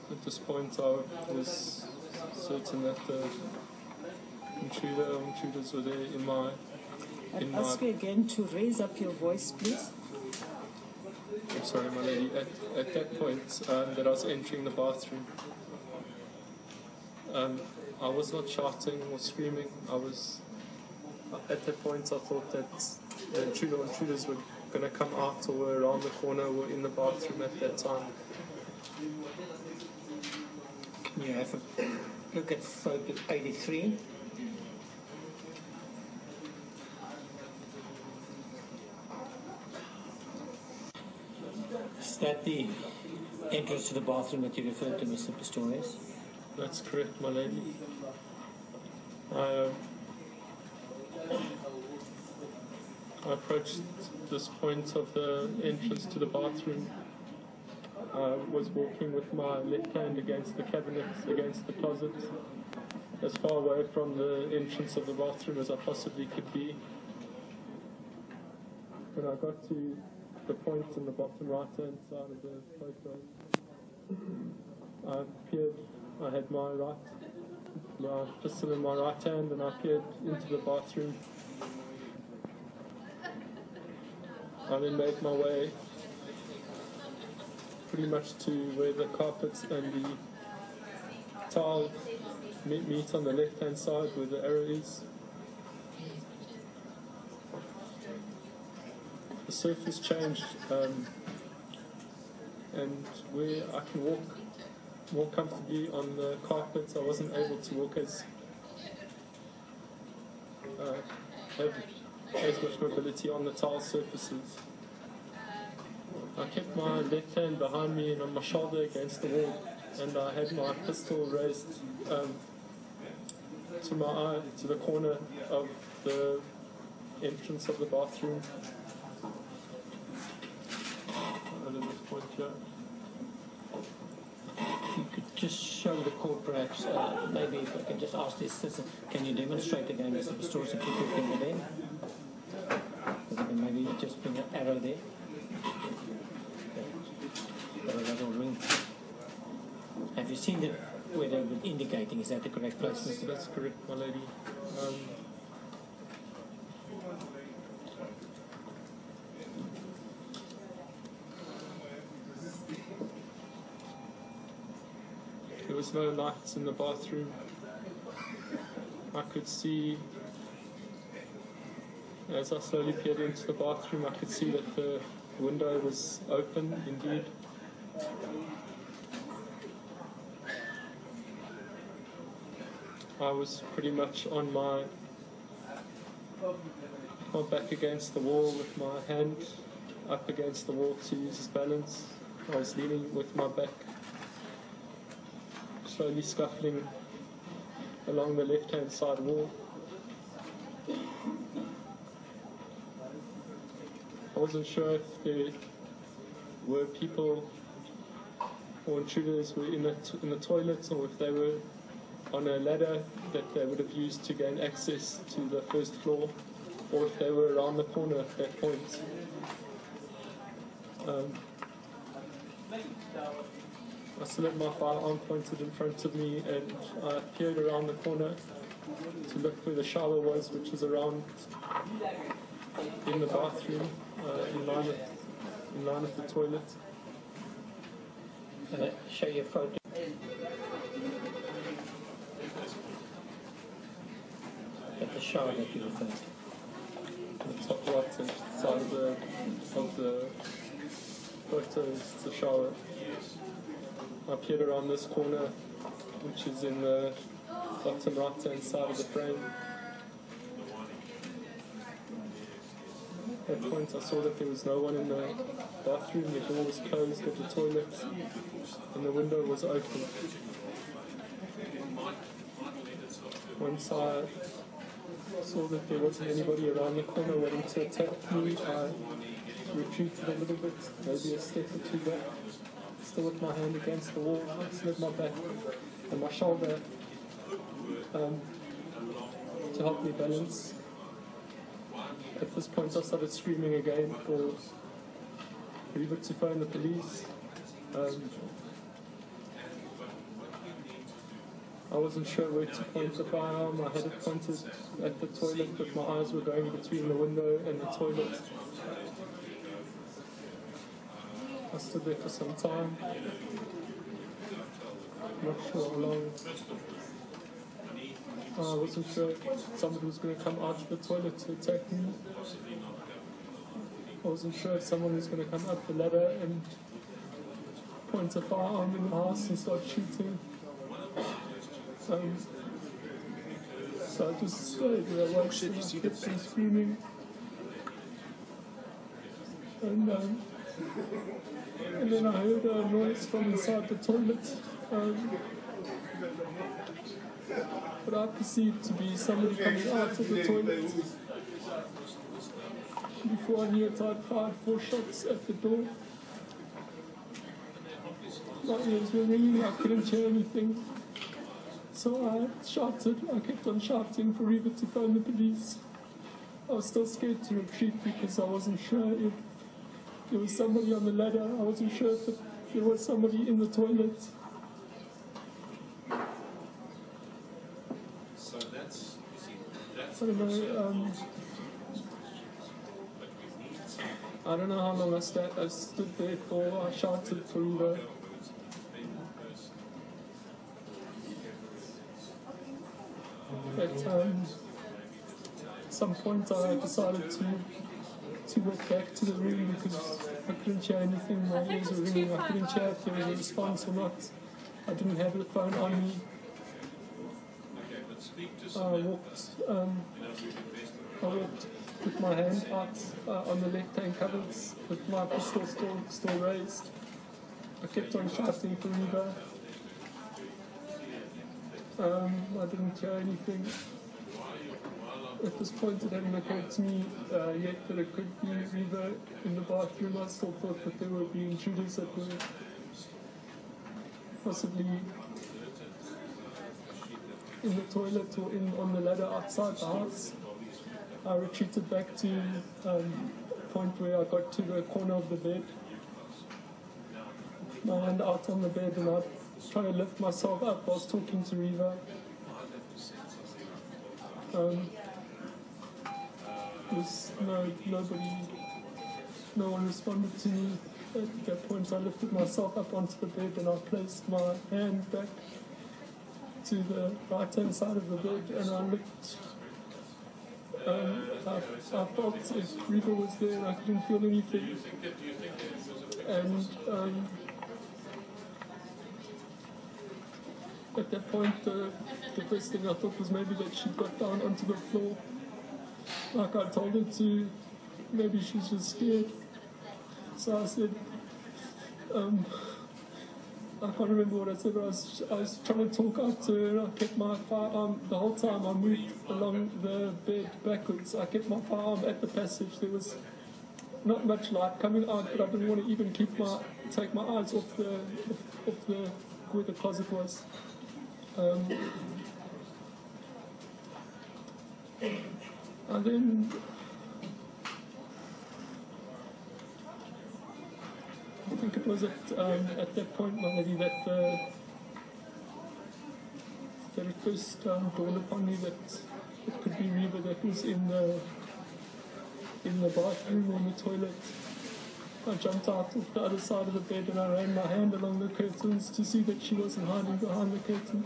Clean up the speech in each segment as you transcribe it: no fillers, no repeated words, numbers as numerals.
At this point, I was certain that the intruders were there in my... I'd ask you again to raise up your voice, please. I'm sorry, my lady. At that point that I was entering the bathroom, I was not shouting or screaming. At that point, I thought that the intruders were going to come out or were around the corner or were in the bathroom at that time. You have a look at photo 83. Is that the entrance to the bathroom that you referred to, Mr. Pistorius? That's correct, my lady. I approached this point of the entrance to the bathroom. I was walking with my left hand against the cabinets, against the closet, as far away from the entrance of the bathroom as I possibly could be. When I got to the point in the bottom right-hand side of the photo, I had my pistol in my right hand, and I peered into the bathroom. I then made my way pretty much to where the carpets and the tile meet on the left-hand side where the arrow is. The surface changed, and where I can walk more comfortably on the carpet, I wasn't able to walk have as much mobility on the tile surfaces. I kept my left hand behind me and on my shoulder against the wall, and I had my pistol raised to my eye, to the corner of the entrance of the bathroom. At this point here. You could just show the court, perhaps, maybe if I can just ask this, can you demonstrate again, Mr. Pistorius, if you put your finger there? Maybe just bring an arrow there. That will ring. Have you seen it where they were indicating? Is that the correct place? That's correct, my lady. There was no lights in the bathroom. I could see, as I slowly peered into the bathroom, I could see that the window was open indeed. I was pretty much on my back against the wall with my hand up against the wall to use as balance. I was leaning with my back, slowly scuffling along the left-hand side wall. I wasn't sure if there were people or intruders were in the toilet, or if they were on a ladder that they would have used to gain access to the first floor, or if they were around the corner at that point. I still had my firearm pointed in front of me, and I peered around the corner to look where the shower was, which was around in the bathroom, in line with the toilet. Can I show you a photo? At the shower that you referred to. The top right side of the photo is the shower. I peered around this corner, which is in the bottom right hand side of the frame. At that point I saw that there was no one in the bathroom, the door was closed of the toilet, and the window was open. Once I saw that there wasn't anybody around the corner waiting to attack me, I retreated a little bit, maybe a step or two back, still with my hand against the wall, slid my back and my shoulder to help me balance. At this point I started screaming again for Reeva to phone the police. I wasn't sure where to point the firearm. I had it pointed at the toilet, but my eyes were going between the window and the toilet. I stood there for some time. Not sure how long. I wasn't sure if somebody was going to come out of the toilet to attack me. I wasn't sure if someone was going to come up the ladder and point a firearm in the house and start shooting. So I just stayed where I was and I kept on screaming. And then I heard a noise from inside the toilet. What I perceived to be somebody coming out of the toilet. Before I knew it, I'd fired 4 shots at the door. My ears were ringing, I couldn't hear anything. So I shouted, I kept on shouting for Reeva to phone the police. I was still scared to retreat because I wasn't sure if there was somebody on the ladder. I wasn't sure if there was somebody in the toilet. So that's I don't know. I don't know how long I stood there for. I shouted for Reeva. At some point I decided to walk back to the room because I couldn't hear anything. My ears were ringing. I couldn't hear if there was a response or not. I didn't have the phone on me. I walked with my hand out on the left-hand cupboards with my pistol still raised. I kept on shouting for Reeva. I didn't hear anything. At this point, it hadn't occurred to me yet that it could be Reeva in the bathroom. I still thought that there would be intruders that were possibly in the toilet or on the ladder outside the house. I retreated back to a point where I got to the corner of the bed. My hand out on the bed and I trying to lift myself up. I was talking to Reeva. No one responded to me. At that point I lifted myself up onto the bed and I placed my hand back to the right hand side of the bed and I looked. I felt if Reeva was there and I couldn't feel anything. And at that point, the first thing I thought was maybe that she got down onto the floor. Like I told her to, maybe she's just scared. So I said, I can't remember what I said, but I was trying to talk out to her and I kept my firearm, the whole time I moved along the bed backwards, I kept my firearm at the passage. There was not much light coming out, but I didn't want to even take my eyes off where the closet was. And then I think it was at that point, my lady, that it first dawned upon me that it could be Reeva that was in the bathroom or in the toilet. I jumped out of the other side of the bed and I ran my hand along the curtains to see that she wasn't hiding behind the curtain.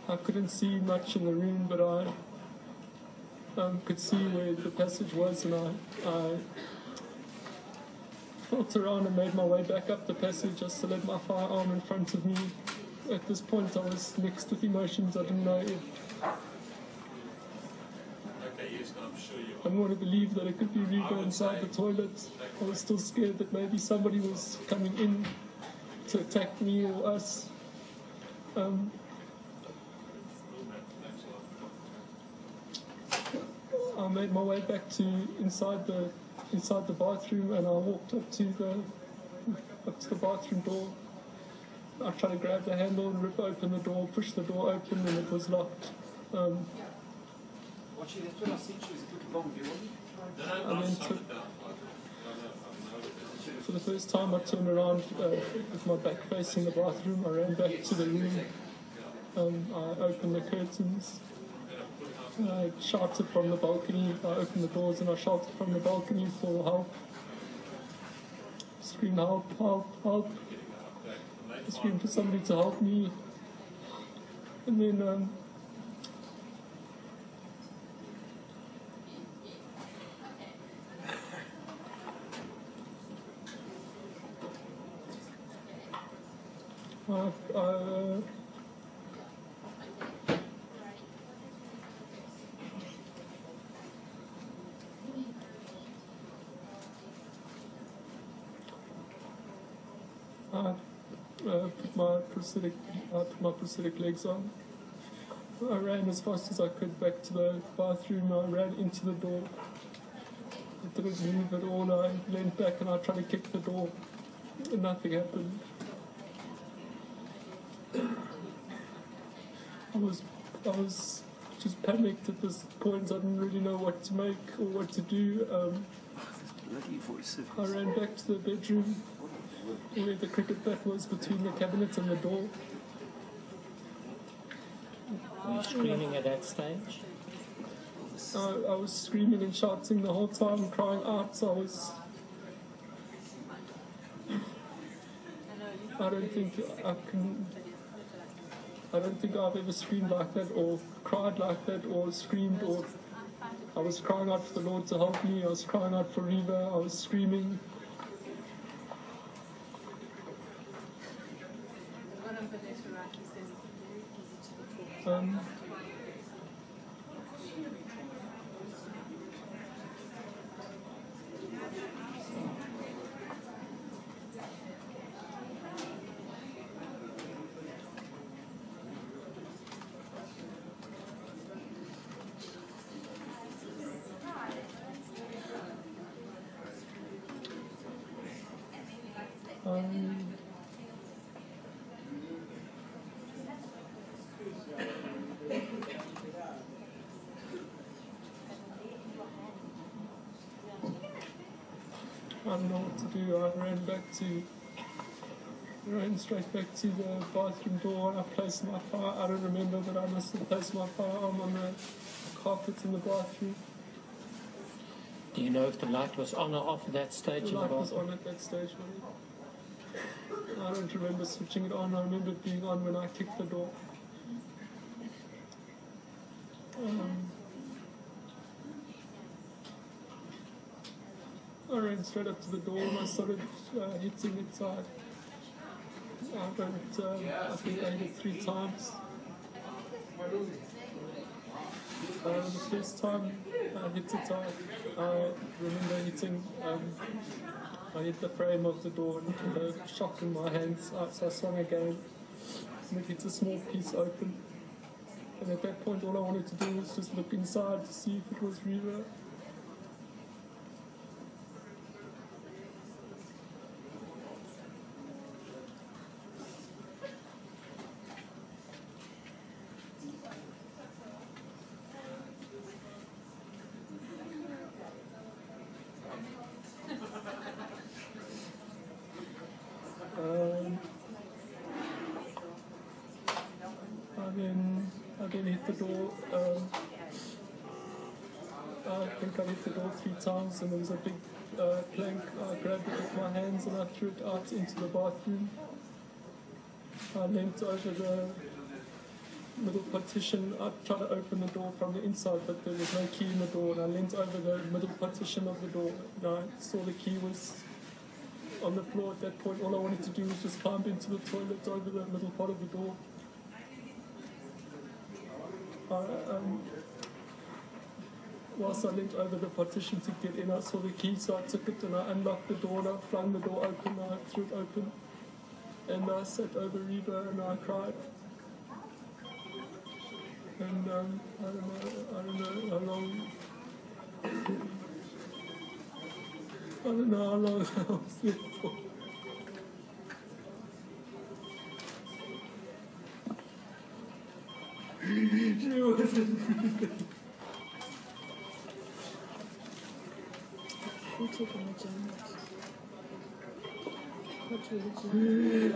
I couldn't see much in the room, but I could see where the passage was, and I felt around and made my way back up the passage. I still had my firearm in front of me. At this point, I was mixed with emotions. I didn't know if I didn't want to believe that it could be Reeva inside the toilet. I was still scared that maybe somebody was coming in to attack me or us. I made my way back to inside the bathroom and I walked up to the bathroom door. I tried to grab the handle and rip open the door, push the door open, and it was locked. I then For the first time, I turned around with my back facing the bathroom. I ran back to the room. I opened the curtains. I shouted from the balcony. I opened the doors and I shouted from the balcony for help. Screamed, help, help, help. I screamed for somebody to help me. And then put my prosthetic legs on. I ran as fast as I could back to the bathroom. I ran into the door. It didn't move at all. I leaned back and I tried to kick the door. And nothing happened. I was just panicked at this point. I didn't really know what to make or what to do. I ran back to the bedroom where the cricket bat was between the cabinet and the door. Were you screaming at that stage? I was screaming and shouting the whole time, crying out. I don't think I've ever screamed like that or cried like that or screamed or I was crying out for the Lord to help me. I was crying out for Reeva. I was screaming. I don't know what to do. I ran straight back to the bathroom door and I placed my fire. I don't remember, but I must have placed my firearm on the carpet in the bathroom. Do you know if the light was on or off at that stage? The light was on at that stage. I don't remember switching it on. I remember it being on when I kicked the door. I ran straight up to the door and I started hitting inside. I think I hit it 3 times. The first time I hit it, I remember hitting, I hit the frame of the door and the shock in my hands. So I swung again and it hit a small piece open. And at that point all I wanted to do was just look inside to see if it was Reeva. I then hit the door. I think I hit the door 3 times and there was a big plank. I grabbed it with my hands and I threw it out into the bathroom. I leant over the middle partition. I tried to open the door from the inside, but there was no key in the door. And I leant over the middle partition of the door and I saw the key was on the floor. At that point, all I wanted to do was just climb into the toilet over the middle part of the door. Whilst I leant over the partition to get in, I saw the key, so I took it and I unlocked the door and I flung the door open, I threw it open, and I sat over Reeva and I cried. And I don't know how long I was there for. She wasn't. You take in the gym. What religion?